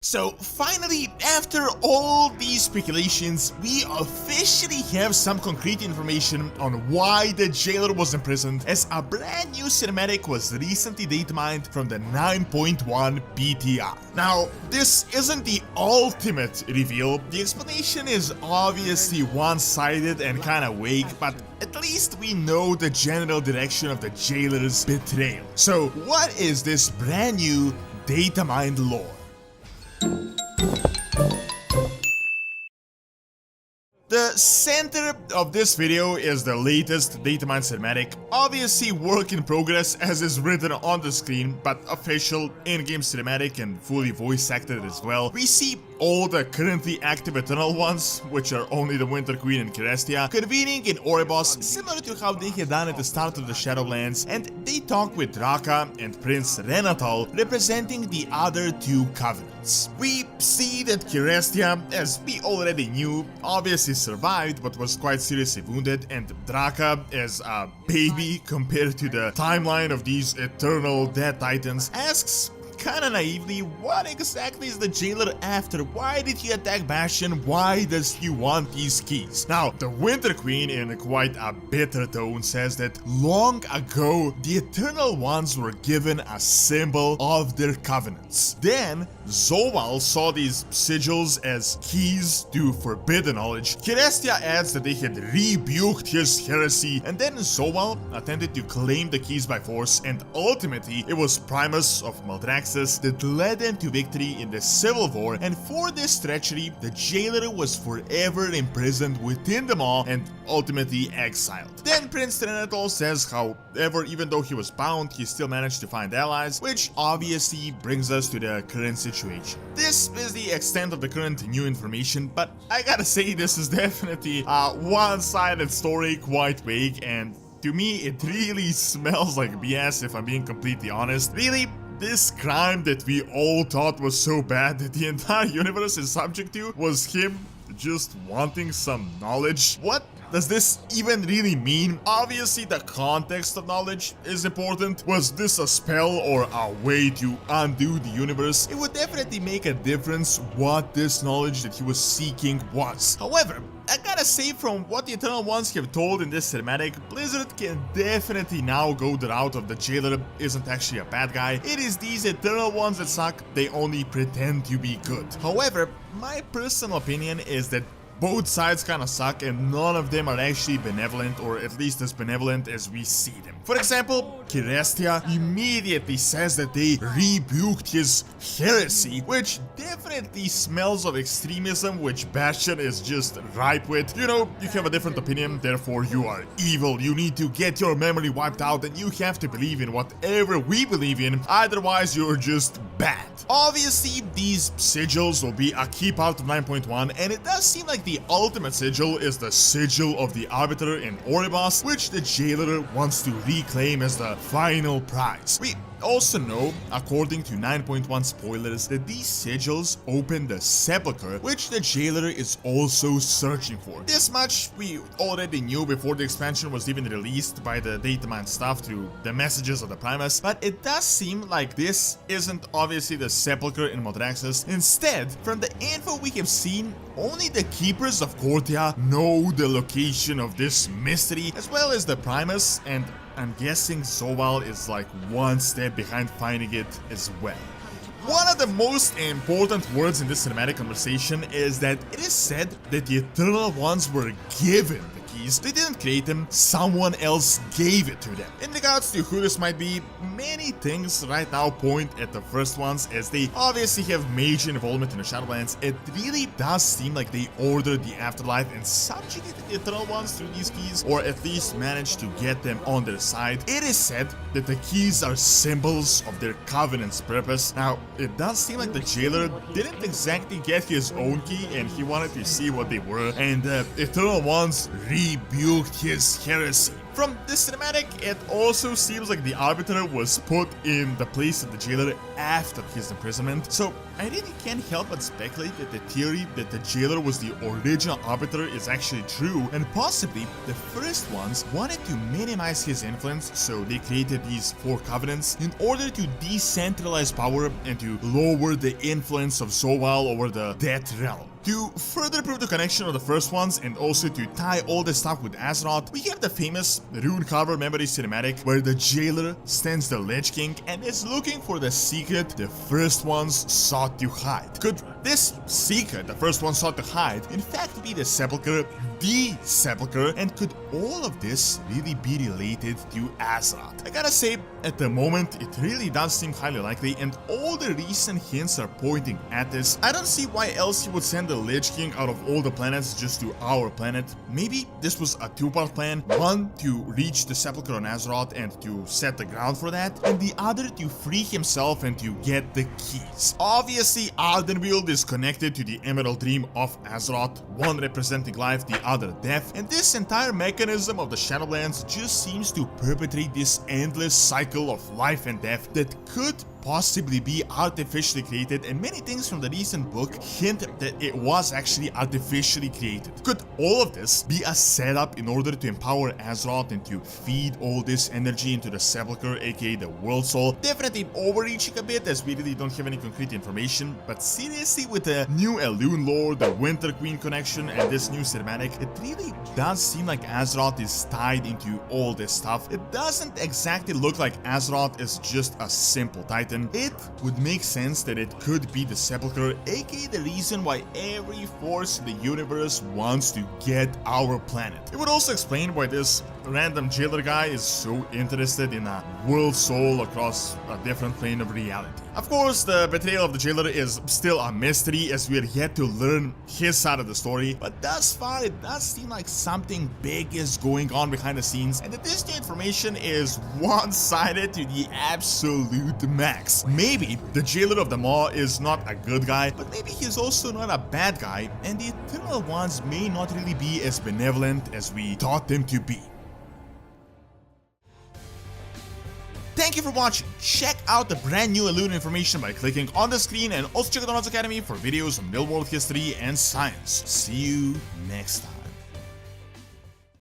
So finally, after all these speculations, we officially have some concrete information on why the jailer was imprisoned, as a brand new cinematic was recently data mined from the 9.1 BTR. Now, this isn't the ultimate reveal. The explanation is obviously one-sided and kinda vague, but at least we know the general direction of the jailer's betrayal. So what is this brand new data mined lore? The center of this video is the latest data mine cinematic, obviously work in progress as is written on the screen, but official in-game cinematic and fully voice acted as well. We see all the currently active Eternal Ones, which are only the Winter Queen and Kirestia, convening in Oribos, similar to how they had done at the start of the Shadowlands, and they talk with Draka and Prince Renatal, representing the other two covenants. We see that Kirestia, as we already knew, obviously survived but was quite seriously wounded, and Draka, as a baby compared to the timeline of these eternal dead titans, asks kinda naively, what exactly is the jailer after? Why did he attack Bastion? Why does he want these keys? Now, the Winter Queen, in quite a bitter tone, says that long ago, the Eternal Ones were given a symbol of their covenants. Then, Zovaal saw these sigils as keys to forbidden knowledge. Kirestia adds that they had rebuked his heresy, and then Zovaal attempted to claim the keys by force, and ultimately, it was Primus of Maldraxxus that led them to victory in the Civil War, and for this treachery, the jailer was forever imprisoned within the maw and ultimately exiled. Then Prince Renatal says, however, even though he was bound, he still managed to find allies, which obviously brings us to the current situation. This is the extent of the current new information, but I gotta say this is definitely a one-sided story, quite vague, and to me it really smells like BS if I'm being completely honest. Really, this crime that we all thought was so bad that the entire universe is subject to was him just wanting some knowledge. What does this even really mean? Obviously the context of knowledge is important. Was this a spell or a way to undo the universe? It would definitely make a difference what this knowledge that he was seeking was. However, I gotta say, from what the Eternal Ones have told in this cinematic, Blizzard can definitely now go the route of the jailer isn't actually a bad guy. It is these Eternal Ones that suck, they only pretend to be good. However, my personal opinion is that both sides kinda suck and none of them are actually benevolent, or at least as benevolent as we see them. For example, Kirestia immediately says that they rebuked his heresy, which definitely smells of extremism, which Bastion is just ripe with. You know, you have a different opinion, therefore you are evil. You need to get your memory wiped out and you have to believe in whatever we believe in, otherwise you're just bad. Obviously, these sigils will be a key part of 9.1, and it does seem like the ultimate sigil is the sigil of the Arbiter in Oribos, which the jailer wants to reclaim as the final prize. We also know, according to 9.1 spoilers, that these sigils open the sepulchre, which the jailer is also searching for. This much we already knew before the expansion was even released by the datamine staff through the messages of the Primus, but it does seem like this isn't obviously the sepulchre in Maldraxxus. Instead, from the info we have seen, only the keepers of Cortia know the location of this mystery, as well as the Primus, and I'm guessing Zovaal is like one step behind finding it as well. One of the most important words in this cinematic conversation is that it is said that the Eternal Ones were given the keys. They didn't create them, someone else gave it to them. In regards to who this might be, many things right now point at the first ones, as they obviously have major involvement in the Shadowlands. It really does seem like they ordered the afterlife and subjugated the Eternal Ones through these keys, or at least managed to get them on their side. It is said that the keys are symbols of their covenant's purpose. Now, it does seem like the jailer didn't exactly get his own key and he wanted to see what they were, and the Eternal Ones rebuked his heresy. From this cinematic, it also seems like the Arbiter was put in the place of the jailer after his imprisonment. So I really can't help but speculate that the theory that the jailer was the original arbiter is actually true, and possibly the first ones wanted to minimize his influence, so they created these 4 covenants in order to decentralize power and to lower the influence of Zovaal over the Death Realm. To further prove the connection of the first ones and also to tie all this stuff with Azeroth, we have the famous Rune Carver memory cinematic where the jailer stands the Lich King and is looking for the secret the first ones sought to hide. Could this secret the first ones sought to hide in fact be the sepulchre, and could all of this really be related to Azeroth? I gotta say, at the moment, it really does seem highly likely, and all the recent hints are pointing at this. I don't see why else he would send the Lich King out of all the planets just to our planet. Maybe this was a 2-part plan, one to reach the sepulchre on Azeroth and to set the ground for that, and the other to free himself and to get the keys. Obviously, Ardenweald is connected to the Emerald Dream of Azeroth, one representing life, the other death, and this entire mechanism of the Shadowlands just seems to perpetrate this endless cycle of life and death that could possibly be artificially created, and many things from the recent book hint that it was actually artificially created. Could all of this be a setup in order to empower Azeroth and to feed all this energy into the sepulchre, aka the World Soul? Definitely overreaching a bit as we really don't have any concrete information, but seriously, with the new Elune lore, the Winter Queen connection, and this new cinematic, it really does seem like Azeroth is tied into all this stuff. It doesn't exactly look like Azeroth is just a simple titan. It would make sense that it could be the sepulchre, aka the reason why every force in the universe wants to get our planet. It would also explain why this random jailer guy is so interested in a world soul across a different plane of reality. Of course, the betrayal of the jailer is still a mystery as we are yet to learn his side of the story, but thus far it does seem like something big is going on behind the scenes, and that this new information is one-sided to the absolute max. Maybe the jailer of the Maw is not a good guy, but maybe he's also not a bad guy, and the Eternal Ones may not really be as benevolent as we thought them to be. Thank you for watching. Check out the brand new Elune information by clicking on the screen, and also check out Doronsmovies Academy for videos on real world history and science. See you next time.